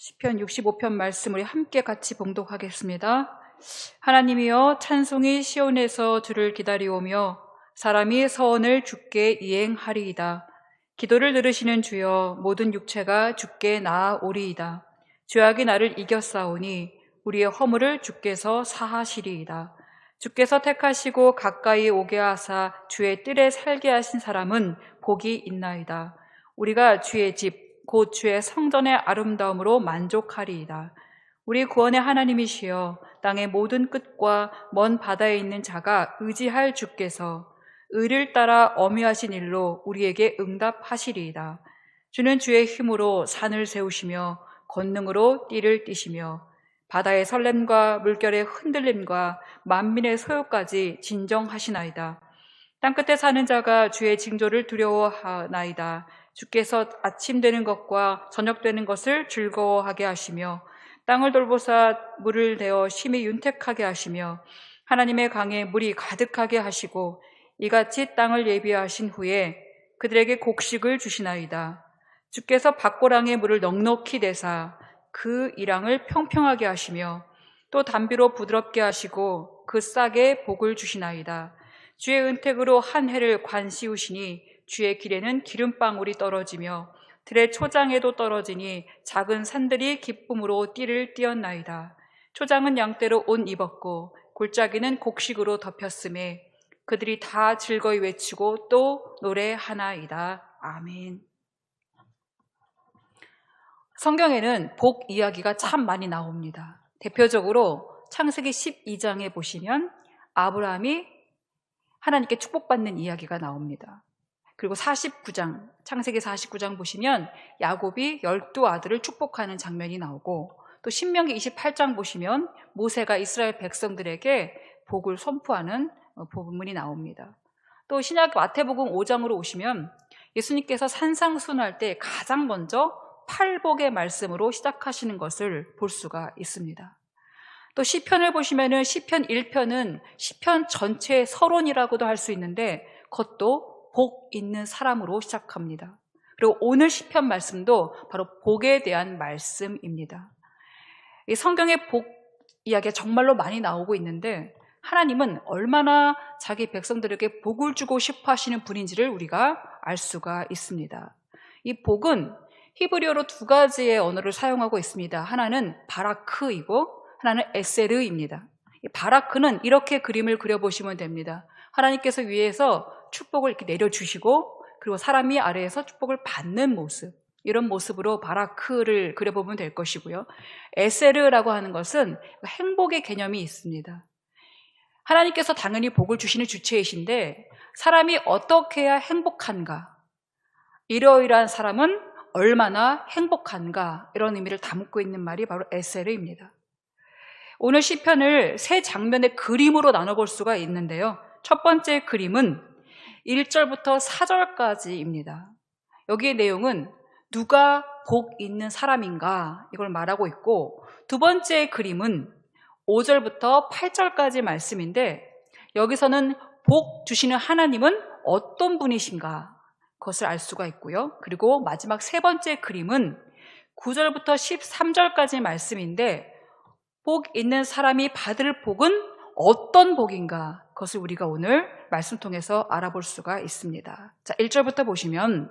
시편 65편 말씀 우리 함께 같이 봉독하겠습니다. 하나님이여 찬송이 시온에서 주를 기다리오며 사람이 서원을 주께 이행하리이다. 기도를 들으시는 주여 모든 육체가 주께 나아오리이다. 죄악이 나를 이겼사오니 우리의 허물을 주께서 사하시리이다. 주께서 택하시고 가까이 오게 하사 주의 뜰에 살게 하신 사람은 복이 있나이다. 우리가 주의 집 곧 주의 성전의 아름다움으로 만족하리이다. 우리 구원의 하나님이시여 땅의 모든 끝과 먼 바다에 있는 자가 의지할 주께서 의를 따라 엄위하신 일로 우리에게 응답하시리이다. 주는 주의 힘으로 산을 세우시며 권능으로 띠를 띠시며 바다의 설렘과 물결의 흔들림과 만민의 소요까지 진정하시나이다. 땅끝에 사는 자가 주의 징조를 두려워하나이다. 주께서 아침 되는 것과 저녁 되는 것을 즐거워하게 하시며 땅을 돌보사 물을 대어 심히 윤택하게 하시며 하나님의 강에 물이 가득하게 하시고 이같이 땅을 예비하신 후에 그들에게 곡식을 주시나이다. 주께서 밭고랑에 물을 넉넉히 내사 그 이랑을 평평하게 하시며 또 담비로 부드럽게 하시고 그 싹에 복을 주시나이다. 주의 은택으로 한 해를 관시우시니 주의 길에는 기름방울이 떨어지며 들의 초장에도 떨어지니 작은 산들이 기쁨으로 띠를 띄었나이다. 초장은 양떼로 옷 입었고 골짜기는 곡식으로 덮였음에 그들이 다 즐거이 외치고 또 노래하나이다. 아멘. 성경에는 복 이야기가 참 많이 나옵니다. 대표적으로 창세기 12장에 보시면 아브라함이 하나님께 축복받는 이야기가 나옵니다. 그리고 49장, 창세기 49장 보시면 야곱이 12아들을 축복하는 장면이 나오고 또 신명기 28장 보시면 모세가 이스라엘 백성들에게 복을 선포하는 부분이 나옵니다. 또 신약 마태복음 5장으로 오시면 예수님께서 산상순환할 때 가장 먼저 팔복의 말씀으로 시작하시는 것을 볼 수가 있습니다. 또 시편을 보시면은 시편 1편은 시편 전체의 서론이라고도 할 수 있는데 그것도 복 있는 사람으로 시작합니다. 그리고 오늘 시편 말씀도 바로 복에 대한 말씀입니다. 이 성경의 복 이야기가 정말로 많이 나오고 있는데 하나님은 얼마나 자기 백성들에게 복을 주고 싶어 하시는 분인지를 우리가 알 수가 있습니다. 이 복은 히브리어로 두 가지의 언어를 사용하고 있습니다. 하나는 바라크이고 하나는 에세르입니다. 이 바라크는 이렇게 그림을 그려보시면 됩니다. 하나님께서 위에서 축복을 이렇게 내려주시고 그리고 사람이 아래에서 축복을 받는 모습, 이런 모습으로 바라크를 그려보면 될 것이고요. 에세르라고 하는 것은 행복의 개념이 있습니다. 하나님께서 당연히 복을 주시는 주체이신데 사람이 어떻게 해야 행복한가, 이러이러한 사람은 얼마나 행복한가, 이런 의미를 담고 있는 말이 바로 에세르입니다. 오늘 시편을 세 장면의 그림으로 나눠볼 수가 있는데요. 첫 번째 그림은 1절부터 4절까지입니다. 여기의 내용은 누가 복 있는 사람인가, 이걸 말하고 있고, 두 번째 그림은 5절부터 8절까지 말씀인데 여기서는 복 주시는 하나님은 어떤 분이신가, 그것을 알 수가 있고요. 그리고 마지막 세 번째 그림은 9절부터 13절까지 말씀인데 복 있는 사람이 받을 복은 어떤 복인가, 그것을 우리가 오늘 말씀 통해서 알아볼 수가 있습니다. 자, 1절부터 보시면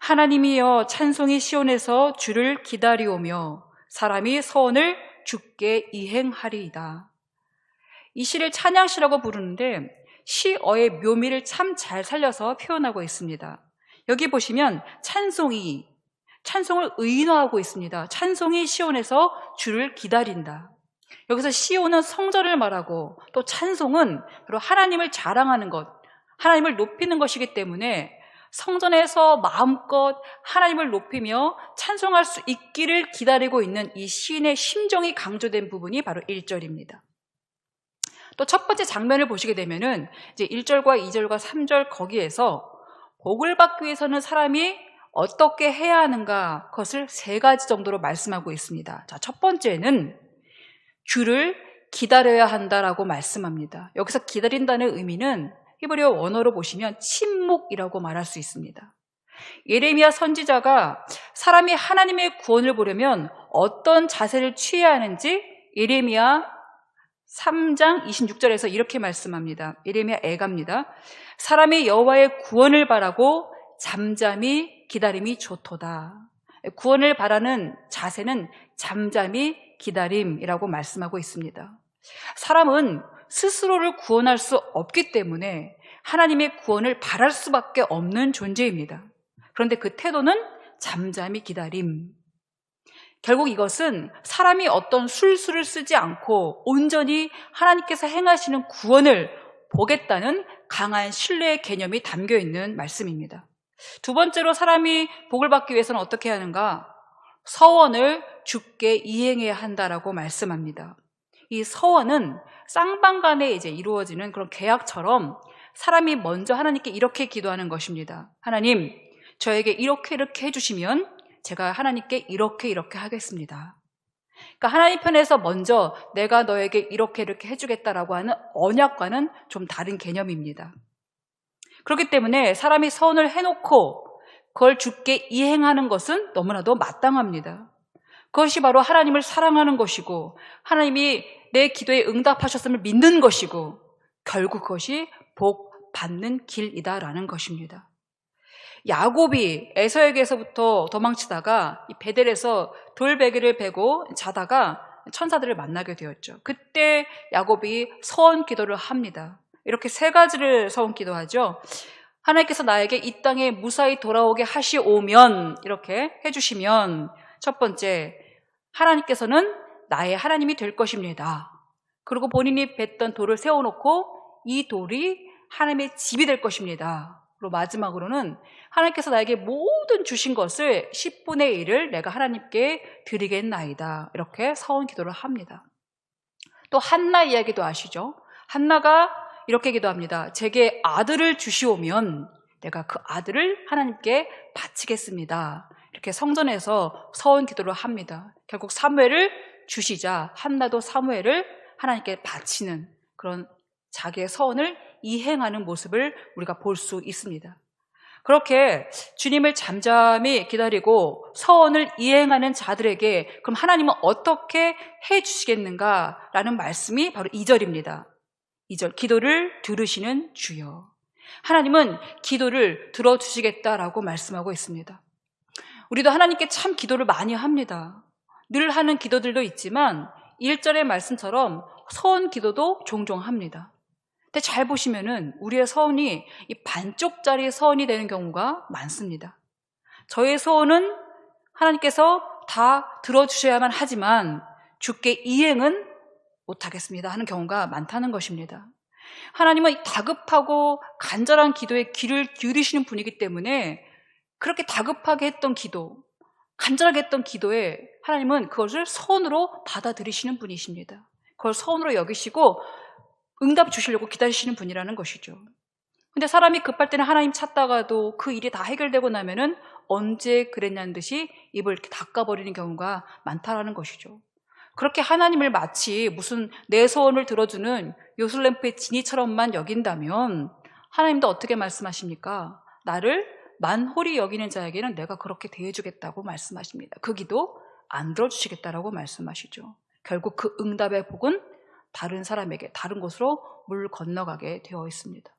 하나님이여 찬송이 시온에서 주를 기다리오며 사람이 서원을 주께 이행하리이다. 이 시를 찬양시라고 부르는데 시어의 묘미를 참 잘 살려서 표현하고 있습니다. 여기 보시면 찬송을 의인화하고 있습니다. 찬송이 시온에서 주를 기다린다. 여기서 시온은 성전을 말하고 또 찬송은 바로 하나님을 자랑하는 것, 하나님을 높이는 것이기 때문에 성전에서 마음껏 하나님을 높이며 찬송할 수 있기를 기다리고 있는 이 시인의 심정이 강조된 부분이 바로 1절입니다. 또 첫 번째 장면을 보시게 되면은 이제 1절과 2절과 3절 거기에서 복을 받기 위해서는 사람이 어떻게 해야 하는가, 그것을 세 가지 정도로 말씀하고 있습니다. 자, 첫 번째는 주를 기다려야 한다라고 말씀합니다. 여기서 기다린다는 의미는 히브리어 원어로 보시면 침묵이라고 말할 수 있습니다. 예레미야 선지자가 사람이 하나님의 구원을 보려면 어떤 자세를 취해야 하는지 예레미야 3장 26절에서 이렇게 말씀합니다. 예레미야 애가입니다. 사람이 여호와의 구원을 바라고 잠잠히 기다림이 좋도다. 구원을 바라는 자세는 잠잠히 기다림이라고 말씀하고 있습니다. 사람은 스스로를 구원할 수 없기 때문에 하나님의 구원을 바랄 수밖에 없는 존재입니다. 그런데 그 태도는 잠잠히 기다림. 결국 이것은 사람이 어떤 술수를 쓰지 않고 온전히 하나님께서 행하시는 구원을 보겠다는 강한 신뢰의 개념이 담겨 있는 말씀입니다. 두 번째로 사람이 복을 받기 위해서는 어떻게 해야 하는가? 서원을 주께 이행해야 한다라고 말씀합니다. 이 서원은 쌍방 간에 이제 이루어지는 그런 계약처럼 사람이 먼저 하나님께 이렇게 기도하는 것입니다. 하나님, 저에게 이렇게 해주시면 제가 하나님께 이렇게 하겠습니다. 그러니까 하나님 편에서 먼저 내가 너에게 이렇게 해주겠다라고 하는 언약과는 좀 다른 개념입니다. 그렇기 때문에 사람이 서원을 해놓고 그걸 주께 이행하는 것은 너무나도 마땅합니다. 그것이 바로 하나님을 사랑하는 것이고 하나님이 내 기도에 응답하셨음을 믿는 것이고 결국 그것이 복 받는 길이다라는 것입니다. 야곱이 에서에게서부터 도망치다가 이 베델에서 돌베개를 베고 자다가 천사들을 만나게 되었죠. 그때 야곱이 서원 기도를 합니다. 이렇게 세 가지를 서원 기도하죠. 하나님께서 나에게 이 땅에 무사히 돌아오게 하시오면, 이렇게 해주시면, 첫 번째, 하나님께서는 나의 하나님이 될 것입니다. 그리고 본인이 뱉던 돌을 세워놓고 이 돌이 하나님의 집이 될 것입니다. 그리고 마지막으로는 하나님께서 나에게 모든 주신 것을 10분의 1을 내가 하나님께 드리겠나이다. 이렇게 서원 기도를 합니다. 또 한나 이야기도 아시죠? 한나가 이렇게 기도합니다. 제게 아들을 주시오면 내가 그 아들을 하나님께 바치겠습니다. 이렇게 성전에서 서원 기도를 합니다. 결국 사무엘을 주시자 한나도 사무엘을 하나님께 바치는 그런 자기의 서원을 이행하는 모습을 우리가 볼 수 있습니다. 그렇게 주님을 잠잠히 기다리고 서원을 이행하는 자들에게 그럼 하나님은 어떻게 해주시겠는가라는 말씀이 바로 2절입니다. 2절, 기도를 들으시는 주여. 하나님은 기도를 들어주시겠다라고 말씀하고 있습니다. 우리도 하나님께 참 기도를 많이 합니다. 늘 하는 기도들도 있지만 1절의 말씀처럼 서원 기도도 종종 합니다. 근데 잘 보시면은 우리의 서원이 이 반쪽짜리 서원이 되는 경우가 많습니다. 저의 서원은 하나님께서 다 들어주셔야만 하지만 주께 이행은 못하겠습니다 하는 경우가 많다는 것입니다. 하나님은 다급하고 간절한 기도에 귀를 기울이시는 분이기 때문에 그렇게 다급하게 했던 기도, 간절하게 했던 기도에 하나님은 그것을 서원으로 받아들이시는 분이십니다. 그걸 서원으로 여기시고 응답 주시려고 기다리시는 분이라는 것이죠. 근데 사람이 급할 때는 하나님 찾다가도 그 일이 다 해결되고 나면은 언제 그랬냐는 듯이 입을 이렇게 닦아버리는 경우가 많다라는 것이죠. 그렇게 하나님을 마치 무슨 내 소원을 들어주는 요술램프의 지니처럼만 여긴다면 하나님도 어떻게 말씀하십니까? 나를 만홀히 여기는 자에게는 내가 그렇게 대해주겠다고 말씀하십니다. 그 기도 안 들어주시겠다라고 말씀하시죠. 결국 그 응답의 복은 다른 사람에게 다른 곳으로 물 건너가게 되어 있습니다.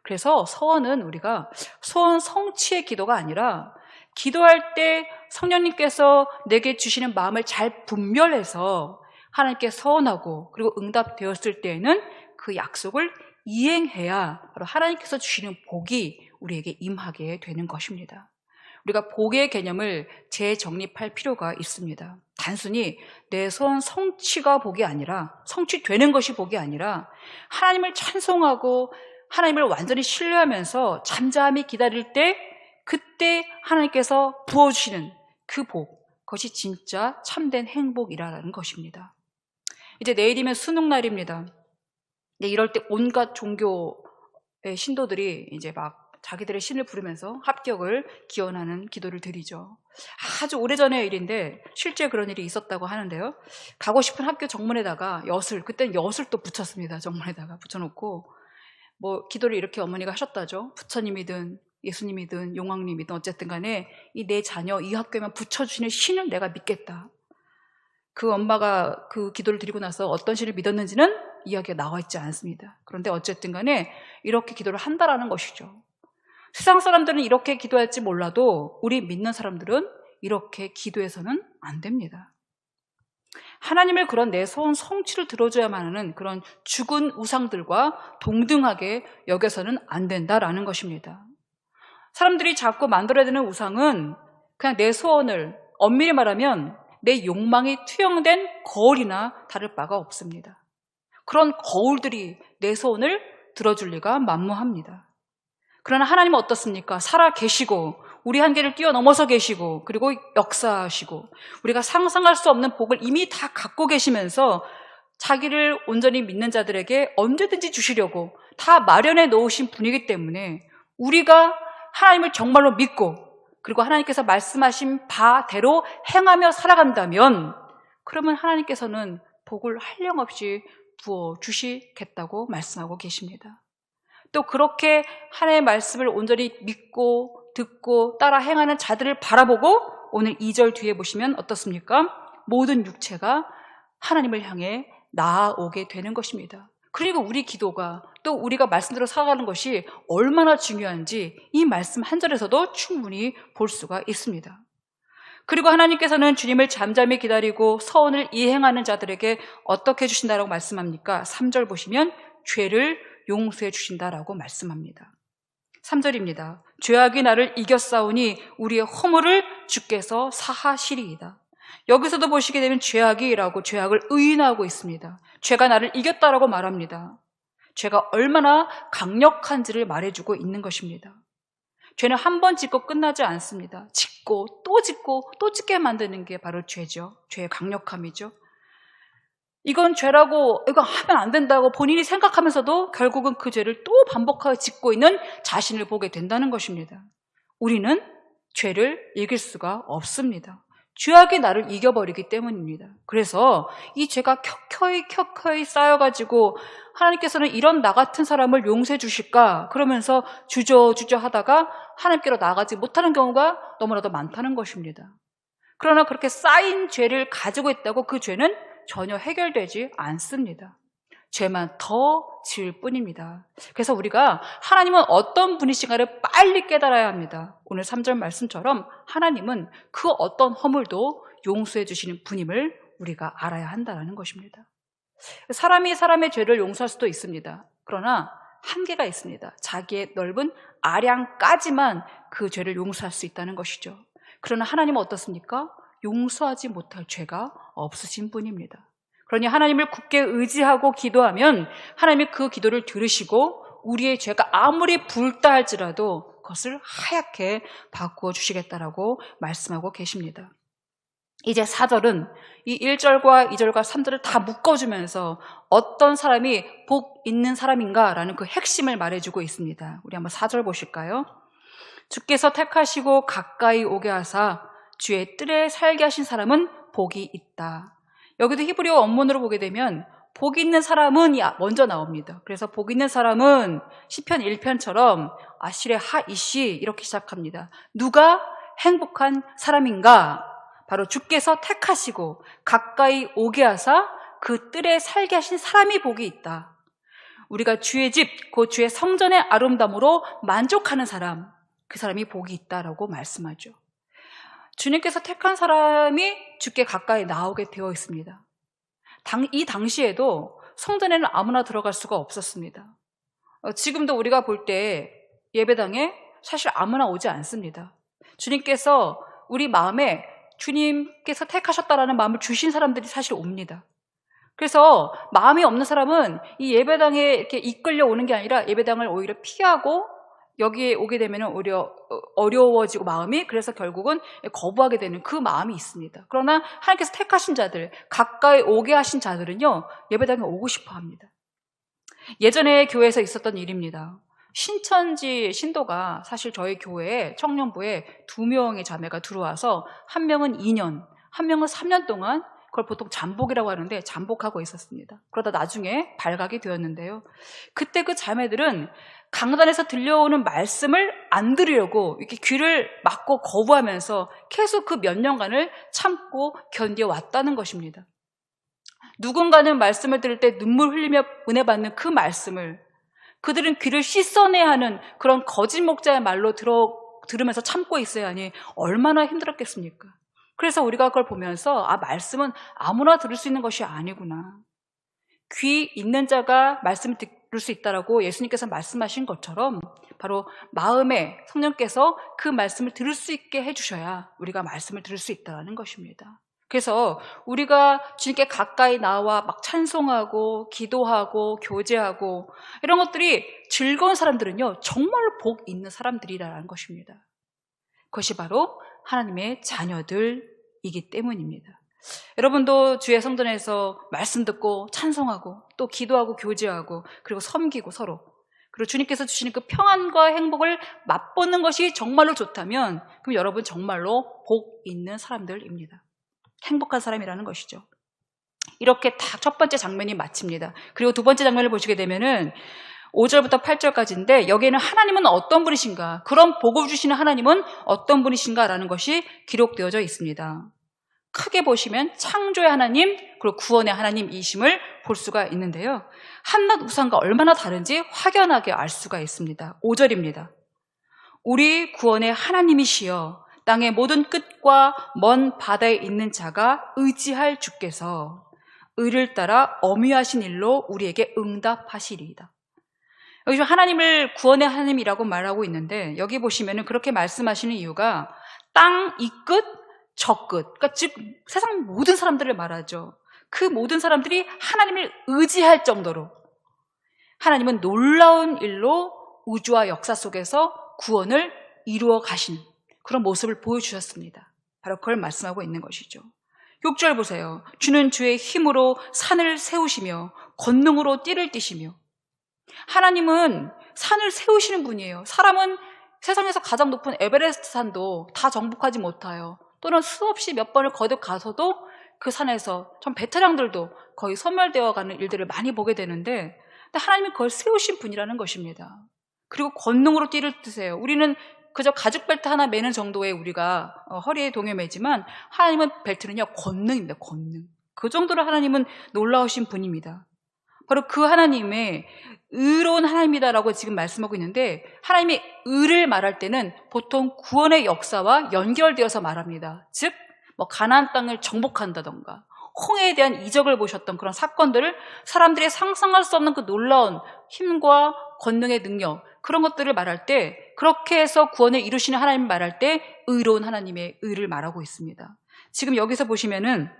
그래서 서원은 우리가 소원 성취의 기도가 아니라 기도할 때 성령님께서 내게 주시는 마음을 잘 분별해서 하나님께 서원하고 그리고 응답되었을 때에는 그 약속을 이행해야 바로 하나님께서 주시는 복이 우리에게 임하게 되는 것입니다. 우리가 복의 개념을 재정립할 필요가 있습니다. 단순히 내 소원 성취가 복이 아니라 성취되는 것이 복이 아니라 하나님을 찬송하고 하나님을 완전히 신뢰하면서 잠잠히 기다릴 때 그때 하나님께서 부어주시는 그 복, 그것이 진짜 참된 행복이라는 것입니다. 이제 내일이면 수능날입니다. 근데 이럴 때 온갖 종교의 신도들이 이제 막 자기들의 신을 부르면서 합격을 기원하는 기도를 드리죠. 아주 오래전의 일인데 실제 그런 일이 있었다고 하는데요. 가고 싶은 학교 정문에다가 그때는 엿을 또 붙였습니다. 정문에다가 붙여놓고 뭐 기도를 이렇게 어머니가 하셨다죠. 부처님이든 예수님이든 용왕님이든 어쨌든 간에 이 내 자녀 이 학교에만 붙여주시는 신을 내가 믿겠다. 그 엄마가 그 기도를 드리고 나서 어떤 신을 믿었는지는 이야기가 나와 있지 않습니다. 그런데 어쨌든 간에 이렇게 기도를 한다라는 것이죠. 세상 사람들은 이렇게 기도할지 몰라도 우리 믿는 사람들은 이렇게 기도해서는 안 됩니다. 하나님을 그런 내 소원 성취를 들어줘야만 하는 그런 죽은 우상들과 동등하게 여겨서는 안 된다라는 것입니다. 사람들이 자꾸 만들어야 되는 우상은 그냥 내 소원을, 엄밀히 말하면 내 욕망이 투영된 거울이나 다를 바가 없습니다. 그런 거울들이 내 소원을 들어줄 리가 만무합니다. 그러나 하나님은 어떻습니까? 살아 계시고 우리 한계를 뛰어넘어서 계시고 그리고 역사하시고 우리가 상상할 수 없는 복을 이미 다 갖고 계시면서 자기를 온전히 믿는 자들에게 언제든지 주시려고 다 마련해 놓으신 분이기 때문에 우리가 하나님을 정말로 믿고 그리고 하나님께서 말씀하신 바대로 행하며 살아간다면 그러면 하나님께서는 복을 한량없이 부어주시겠다고 말씀하고 계십니다. 또 그렇게 하나님의 말씀을 온전히 믿고 듣고 따라 행하는 자들을 바라보고 오늘 2절 뒤에 보시면 어떻습니까? 모든 육체가 하나님을 향해 나아오게 되는 것입니다. 그리고 우리 기도가 또 우리가 말씀대로 살아가는 것이 얼마나 중요한지 이 말씀 한 절에서도 충분히 볼 수가 있습니다. 그리고 하나님께서는 주님을 잠잠히 기다리고 서원을 이행하는 자들에게 어떻게 해주신다라고 말씀합니까? 3절 보시면 죄를 용서해 주신다라고 말씀합니다. 3절입니다. 죄악이 나를 이겼사오니 우리의 허물을 주께서 사하시리이다. 여기서도 보시게 되면 죄악이라고 죄악을 의인하고 있습니다. 죄가 나를 이겼다라고 말합니다. 죄가 얼마나 강력한지를 말해주고 있는 것입니다. 죄는 한 번 짓고 끝나지 않습니다. 짓고 또 짓게 만드는 게 바로 죄죠. 죄의 강력함이죠. 이건 죄라고 이거 하면 안 된다고 본인이 생각하면서도 결국은 그 죄를 또 반복하여 짓고 있는 자신을 보게 된다는 것입니다. 우리는 죄를 이길 수가 없습니다. 죄악이 나를 이겨버리기 때문입니다. 그래서 이 죄가 켜켜이 쌓여가지고 하나님께서는 이런 나 같은 사람을 용서해 주실까 그러면서 주저주저 하다가 하나님께로 나아가지 못하는 경우가 너무나도 많다는 것입니다. 그러나 그렇게 쌓인 죄를 가지고 있다고 그 죄는 전혀 해결되지 않습니다. 죄만 더 지을 뿐입니다. 그래서 우리가 하나님은 어떤 분이신가를 빨리 깨달아야 합니다. 오늘 3절 말씀처럼 하나님은 그 어떤 허물도 용서해 주시는 분임을 우리가 알아야 한다는 것입니다. 사람이 사람의 죄를 용서할 수도 있습니다. 그러나 한계가 있습니다. 자기의 넓은 아량까지만 그 죄를 용서할 수 있다는 것이죠. 그러나 하나님은 어떻습니까? 용서하지 못할 죄가 없으신 분입니다. 그러니 하나님을 굳게 의지하고 기도하면 하나님이 그 기도를 들으시고 우리의 죄가 아무리 붉다 할지라도 그것을 하얗게 바꾸어 주시겠다라고 말씀하고 계십니다. 이제 4절은 이 1절과 2절과 3절을 다 묶어주면서 어떤 사람이 복 있는 사람인가라는 그 핵심을 말해주고 있습니다. 우리 한번 4절 보실까요? 주께서 택하시고 가까이 오게 하사 주의 뜰에 살게 하신 사람은 복이 있다. 여기도 히브리어 원문으로 보게 되면 복 있는 사람은 먼저 나옵니다. 그래서 복 있는 사람은 시편 1편처럼 아실의 하이시 이렇게 시작합니다. 누가 행복한 사람인가? 바로 주께서 택하시고 가까이 오게 하사 그 뜰에 살게 하신 사람이 복이 있다. 우리가 주의 집, 그 주의 성전의 아름다움으로 만족하는 사람, 그 사람이 복이 있다라고 말씀하죠. 주님께서 택한 사람이 주께 가까이 나오게 되어 있습니다. 이 당시에도 성전에는 아무나 들어갈 수가 없었습니다. 지금도 우리가 볼 때 예배당에 사실 아무나 오지 않습니다. 주님께서 우리 마음에 주님께서 택하셨다라는 마음을 주신 사람들이 사실 옵니다. 그래서 마음이 없는 사람은 이 예배당에 이렇게 이끌려 오는 게 아니라 예배당을 오히려 피하고 여기에 오게 되면 오히려 어려워지고 마음이 그래서 결국은 거부하게 되는 그 마음이 있습니다. 그러나 하나님께서 택하신 자들, 가까이 오게 하신 자들은요 예배당에 오고 싶어 합니다. 예전에 교회에서 있었던 일입니다. 신천지 신도가 사실 저희 교회에 청년부에 2명의 자매가 들어와서 한 명은 2년, 한 명은 3년 동안 그걸 보통 잠복이라고 하는데 잠복하고 있었습니다. 그러다 나중에 발각이 되었는데요. 그때 그 자매들은 강단에서 들려오는 말씀을 안 들으려고 이렇게 귀를 막고 거부하면서 계속 그 몇 년간을 참고 견뎌왔다는 것입니다. 누군가는 말씀을 들을 때 눈물 흘리며 은혜 받는 그 말씀을 그들은 귀를 씻어내야 하는 그런 거짓 목자의 말로 들으면서 참고 있어야 하니 얼마나 힘들었겠습니까? 그래서 우리가 그걸 보면서 말씀은 아무나 들을 수 있는 것이 아니구나. 귀 있는 자가 말씀을 들을 수 있다라고 예수님께서 말씀하신 것처럼 바로 마음에 성령께서 그 말씀을 들을 수 있게 해주셔야 우리가 말씀을 들을 수 있다는 것입니다. 그래서 우리가 주님께 가까이 나와 막 찬송하고 기도하고 교제하고 이런 것들이 즐거운 사람들은요 정말로 복 있는 사람들이라는 것입니다. 그것이 바로 하나님의 자녀들이기 때문입니다. 여러분도 주의 성전에서 말씀 듣고 찬송하고 또 기도하고 교제하고 그리고 섬기고 서로 그리고 주님께서 주시는 그 평안과 행복을 맛보는 것이 정말로 좋다면 그럼 여러분 정말로 복 있는 사람들입니다. 행복한 사람이라는 것이죠. 이렇게 딱 첫 번째 장면이 마칩니다. 그리고 두 번째 장면을 보시게 되면은 5절부터 8절까지인데 여기에는 하나님은 어떤 분이신가, 그런 복을 주시는 하나님은 어떤 분이신가라는 것이 기록되어져 있습니다. 크게 보시면 창조의 하나님 그리고 구원의 하나님이심을 볼 수가 있는데요. 한낱 우상과 얼마나 다른지 확연하게 알 수가 있습니다. 5절입니다. 우리 구원의 하나님이시여 땅의 모든 끝과 먼 바다에 있는 자가 의지할 주께서 의를 따라 엄위하신 일로 우리에게 응답하시리이다. 여기서 하나님을 구원의 하나님이라고 말하고 있는데 여기 보시면은 그렇게 말씀하시는 이유가 땅 이 끝, 저 끝, 그러니까 즉 세상 모든 사람들을 말하죠. 그 모든 사람들이 하나님을 의지할 정도로 하나님은 놀라운 일로 우주와 역사 속에서 구원을 이루어 가신 그런 모습을 보여주셨습니다. 바로 그걸 말씀하고 있는 것이죠. 6절 보세요. 주는 주의 힘으로 산을 세우시며 권능으로 띠를 띠시며. 하나님은 산을 세우시는 분이에요. 사람은 세상에서 가장 높은 에베레스트 산도 다 정복하지 못하여 또는 수없이 몇 번을 거듭 가서도 그 산에서 전 베테랑들도 거의 소멸되어가는 일들을 많이 보게 되는데 하나님이 그걸 세우신 분이라는 것입니다. 그리고 권능으로 띠를 띠세요. 우리는 그저 가죽 벨트 하나 매는 정도의 우리가 허리에 동여매지만 하나님은 벨트는요 권능입니다. 권능. 그 정도로 하나님은 놀라우신 분입니다. 바로 그 하나님의 의로운 하나님이다라고 지금 말씀하고 있는데 하나님의 의를 말할 때는 보통 구원의 역사와 연결되어서 말합니다. 즉 가나안 땅을 정복한다던가 홍해에 대한 이적을 보셨던 그런 사건들을 사람들이 상상할 수 없는 그 놀라운 힘과 권능의 능력 그런 것들을 말할 때 그렇게 해서 구원을 이루시는 하나님 말할 때 의로운 하나님의 의를 말하고 있습니다. 지금 여기서 보시면은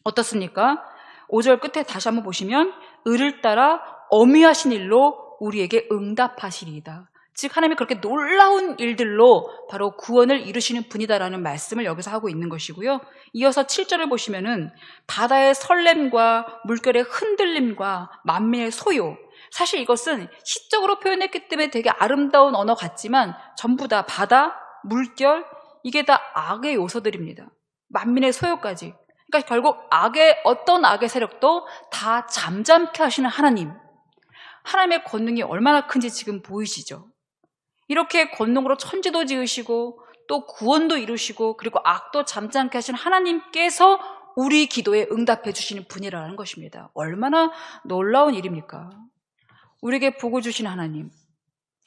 어떻습니까? 5절 끝에 다시 한번 보시면 의를 따라 엄위하신 일로 우리에게 응답하시리이다. 즉 하나님이 그렇게 놀라운 일들로 바로 구원을 이루시는 분이다라는 말씀을 여기서 하고 있는 것이고요. 이어서 7절을 보시면은 바다의 설렘과 물결의 흔들림과 만민의 소요. 사실 이것은 시적으로 표현했기 때문에 되게 아름다운 언어 같지만 전부 다 바다, 물결 이게 다 악의 요소들입니다. 만민의 소요까지. 그러니까 결국 어떤 악의 세력도 다 잠잠케 하시는 하나님. 하나님의 권능이 얼마나 큰지 지금 보이시죠? 이렇게 권능으로 천지도 지으시고 또 구원도 이루시고 그리고 악도 잠잠케 하신 하나님께서 우리 기도에 응답해 주시는 분이라는 것입니다. 얼마나 놀라운 일입니까? 우리에게 복을 주시는 하나님.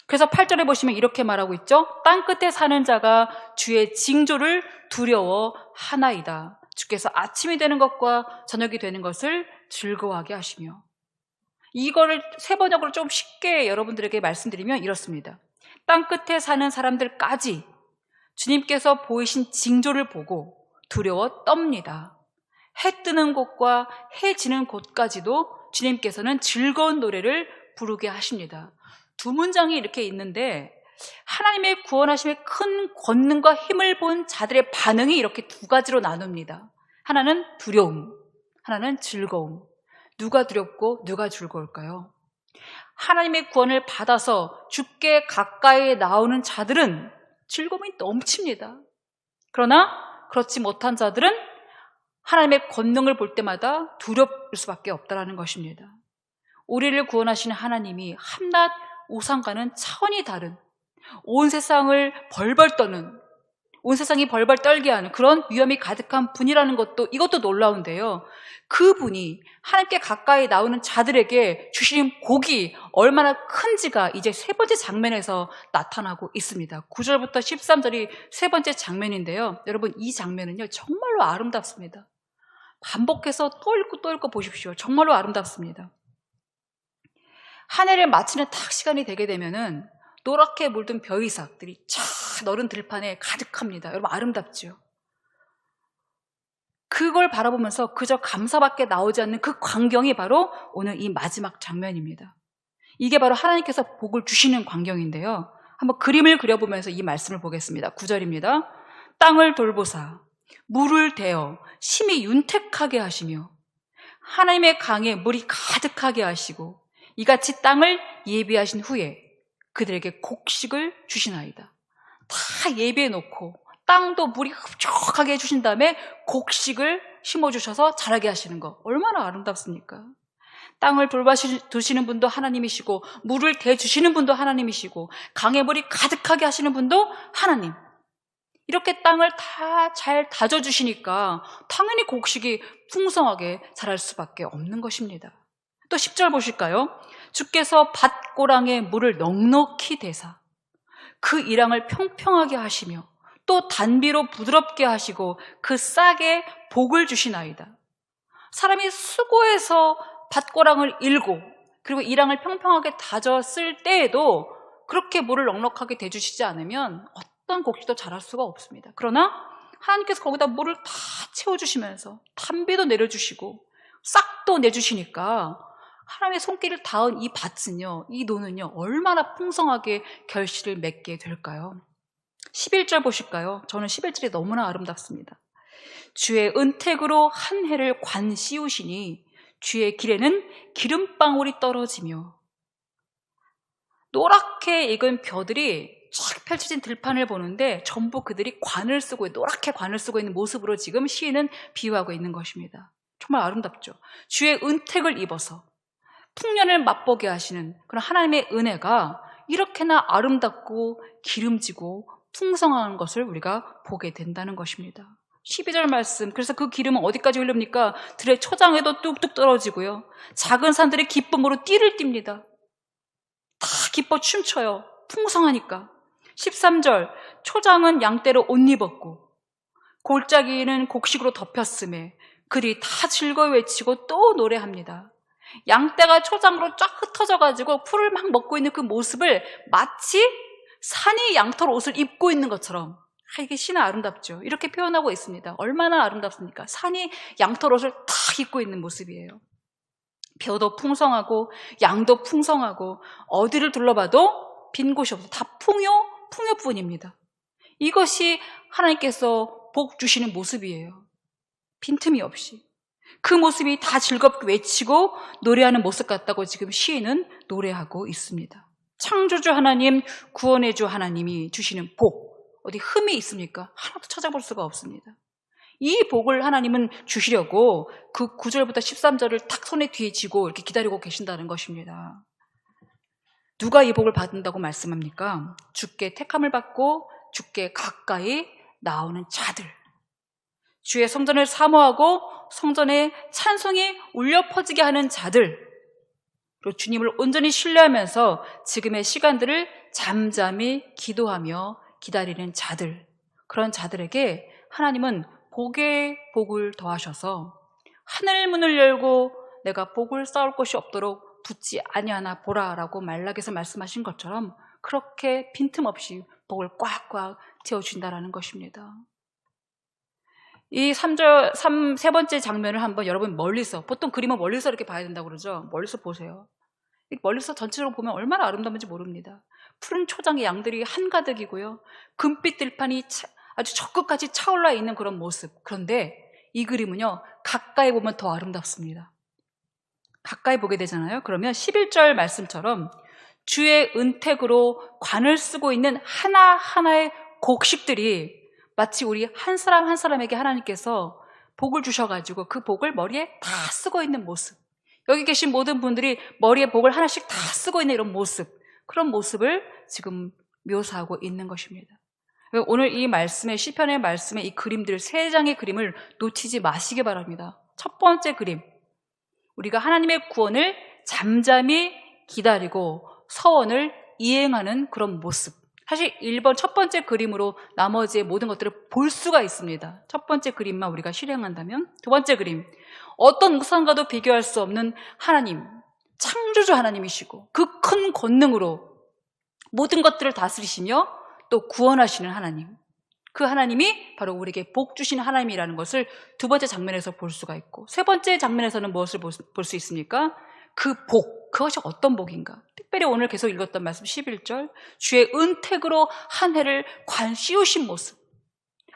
그래서 8절에 보시면 이렇게 말하고 있죠. 땅끝에 사는 자가 주의 징조를 두려워하나이다. 주께서 아침이 되는 것과 저녁이 되는 것을 즐거워하게 하시며. 이거를 세 번역으로 좀 쉽게 여러분들에게 말씀드리면 이렇습니다. 땅끝에 사는 사람들까지 주님께서 보이신 징조를 보고 두려워 떱니다. 해 뜨는 곳과 해 지는 곳까지도 주님께서는 즐거운 노래를 부르게 하십니다. 두 문장이 이렇게 있는데 하나님의 구원하심의 큰 권능과 힘을 본 자들의 반응이 이렇게 두 가지로 나눕니다. 하나는 두려움, 하나는 즐거움. 누가 두렵고 누가 즐거울까요? 하나님의 구원을 받아서 주께 가까이 나오는 자들은 즐거움이 넘칩니다. 그러나 그렇지 못한 자들은 하나님의 권능을 볼 때마다 두렵을 수밖에 없다는 것입니다. 우리를 구원하시는 하나님이 한낱 우상과는 차원이 다른, 온 세상을 벌벌 떠는, 온 세상이 벌벌 떨게 하는 그런 위험이 가득한 분이라는 것도, 이것도 놀라운데요. 그분이 하나님께 가까이 나오는 자들에게 주신 복이 얼마나 큰지가 이제 세 번째 장면에서 나타나고 있습니다. 9절부터 13절이 세 번째 장면인데요. 여러분, 이 장면은요 정말로 아름답습니다. 반복해서 또 읽고 또 읽고 보십시오. 정말로 아름답습니다. 한 해를 마치는 딱 시간이 되게 되면은 노랗게 물든 벼이삭들이 쫙 너른 들판에 가득합니다. 여러분, 아름답죠? 그걸 바라보면서 그저 감사밖에 나오지 않는 그 광경이 바로 오늘 이 마지막 장면입니다. 이게 바로 하나님께서 복을 주시는 광경인데요. 한번 그림을 그려보면서 이 말씀을 보겠습니다. 9절입니다. 땅을 돌보사 물을 대어 심히 윤택하게 하시며 하나님의 강에 물이 가득하게 하시고 이같이 땅을 예비하신 후에 그들에게 곡식을 주시나이다. 다 예비해 놓고 땅도 물이 흡족하게 해주신 다음에 곡식을 심어주셔서 자라게 하시는 거 얼마나 아름답습니까? 땅을 돌봐주시는 분도 하나님이시고 물을 대주시는 분도 하나님이시고 강에 물이 가득하게 하시는 분도 하나님. 이렇게 땅을 다 잘 다져주시니까 당연히 곡식이 풍성하게 자랄 수밖에 없는 것입니다. 또 10절 보실까요? 주께서 밭고랑에 물을 넉넉히 대사 그 이랑을 평평하게 하시며 또 단비로 부드럽게 하시고 그 싹에 복을 주시나이다. 사람이 수고해서 밭고랑을 일고 그리고 이랑을 평평하게 다졌을 때에도 그렇게 물을 넉넉하게 대주시지 않으면 어떤 곡식도 자랄 수가 없습니다. 그러나 하나님께서 거기다 물을 다 채워주시면서 단비도 내려주시고 싹도 내주시니까 하나님의 손길을 닿은 이 밭은요, 이 논은요 얼마나 풍성하게 결실을 맺게 될까요? 11절 보실까요? 저는 11절이 너무나 아름답습니다. 주의 은택으로 한 해를 관 씌우시니 주의 길에는 기름방울이 떨어지며 노랗게 익은 벼들이 쫙 펼쳐진 들판을 보는데 전부 그들이 관을 쓰고 노랗게 관을 쓰고 있는 모습으로 지금 시인은 비유하고 있는 것입니다. 정말 아름답죠. 주의 은택을 입어서 풍년을 맛보게 하시는 그런 하나님의 은혜가 이렇게나 아름답고 기름지고 풍성한 것을 우리가 보게 된다는 것입니다. 12절 말씀, 그래서 그 기름은 어디까지 흐릅니까? 들의 초장에도 뚝뚝 떨어지고요. 작은 산들이 기쁨으로 띠를 띱니다. 다 기뻐 춤춰요. 풍성하니까. 13절, 초장은 양떼로 옷 입었고 골짜기는 곡식으로 덮였음에 그들이 다 즐거이 외치고 또 노래합니다. 양떼가 초장으로 쫙 흩어져가지고 풀을 막 먹고 있는 그 모습을 마치 산이 양털 옷을 입고 있는 것처럼, 이게 시는 아름답죠. 이렇게 표현하고 있습니다. 얼마나 아름답습니까? 산이 양털 옷을 다 입고 있는 모습이에요. 벼도 풍성하고 양도 풍성하고 어디를 둘러봐도 빈 곳이 없어. 다 풍요뿐입니다. 이것이 하나님께서 복 주시는 모습이에요. 빈틈이 없이. 그 모습이 다 즐겁게 외치고 노래하는 모습 같다고 지금 시인은 노래하고 있습니다. 창조주 하나님, 구원의 주 하나님이 주시는 복, 어디 흠이 있습니까? 하나도 찾아볼 수가 없습니다. 이 복을 하나님은 주시려고 그 9절부터 13절을 탁 손에 뒤에 쥐고 이렇게 기다리고 계신다는 것입니다. 누가 이 복을 받는다고 말씀합니까? 주께 택함을 받고 주께 가까이 나오는 자들, 주의 성전을 사모하고 성전에 찬송이 울려 퍼지게 하는 자들, 그리고 주님을 온전히 신뢰하면서 지금의 시간들을 잠잠히 기도하며 기다리는 자들, 그런 자들에게 하나님은 복에 복을 더하셔서 하늘 문을 열고 내가 복을 쌓을 곳이 없도록 붙지 아니하나 보라라고 말락에서 말씀하신 것처럼 그렇게 빈틈없이 복을 꽉꽉 채워준다라는 것입니다. 이 세 번째 장면을 한번 여러분 멀리서, 보통 그림은 멀리서 이렇게 봐야 된다고 그러죠. 멀리서 보세요. 멀리서 전체적으로 보면 얼마나 아름다운지 모릅니다. 푸른 초장의 양들이 한가득이고요. 금빛 들판이 아주 저 끝까지 차올라 있는 그런 모습. 그런데 이 그림은요, 가까이 보면 더 아름답습니다. 가까이 보게 되잖아요. 그러면 11절 말씀처럼 주의 은택으로 관을 쓰고 있는 하나하나의 곡식들이 마치 우리 한 사람 한 사람에게 하나님께서 복을 주셔가지고 그 복을 머리에 다 쓰고 있는 모습. 여기 계신 모든 분들이 머리에 복을 하나씩 다 쓰고 있는 이런 모습. 그런 모습을 지금 묘사하고 있는 것입니다. 오늘 이 말씀의 시편의 말씀에 이 그림들 3장의 그림을 놓치지 마시기 바랍니다. 첫 번째 그림, 우리가 하나님의 구원을 잠잠히 기다리고 서원을 이행하는 그런 모습. 사실 1번 첫 번째 그림으로 나머지의 모든 것들을 볼 수가 있습니다. 첫 번째 그림만 우리가 실행한다면. 두 번째 그림, 어떤 우상과도 비교할 수 없는 하나님, 창조주 하나님이시고 그 큰 권능으로 모든 것들을 다스리시며 또 구원하시는 하나님, 그 하나님이 바로 우리에게 복 주시는 하나님이라는 것을 두 번째 장면에서 볼 수가 있고, 세 번째 장면에서는 무엇을 볼 수 있습니까? 그 복, 그것이 어떤 복인가? 특별히 오늘 계속 읽었던 말씀 11절, 주의 은택으로 한 해를 관 씌우신 모습,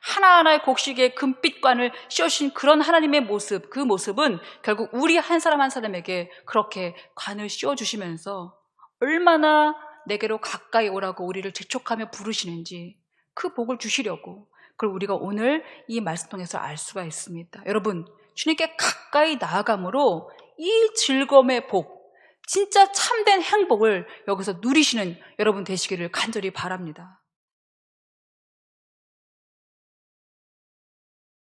하나하나의 곡식에 금빛관을 씌우신 그런 하나님의 모습, 그 모습은 결국 우리 한 사람 한 사람에게 그렇게 관을 씌워주시면서 얼마나 내게로 가까이 오라고 우리를 재촉하며 부르시는지 그 복을 주시려고, 그걸 우리가 오늘 이 말씀 통해서 알 수가 있습니다. 여러분, 주님께 가까이 나아감으로 이 즐거움의 복, 진짜 참된 행복을 여기서 누리시는 여러분 되시기를 간절히 바랍니다.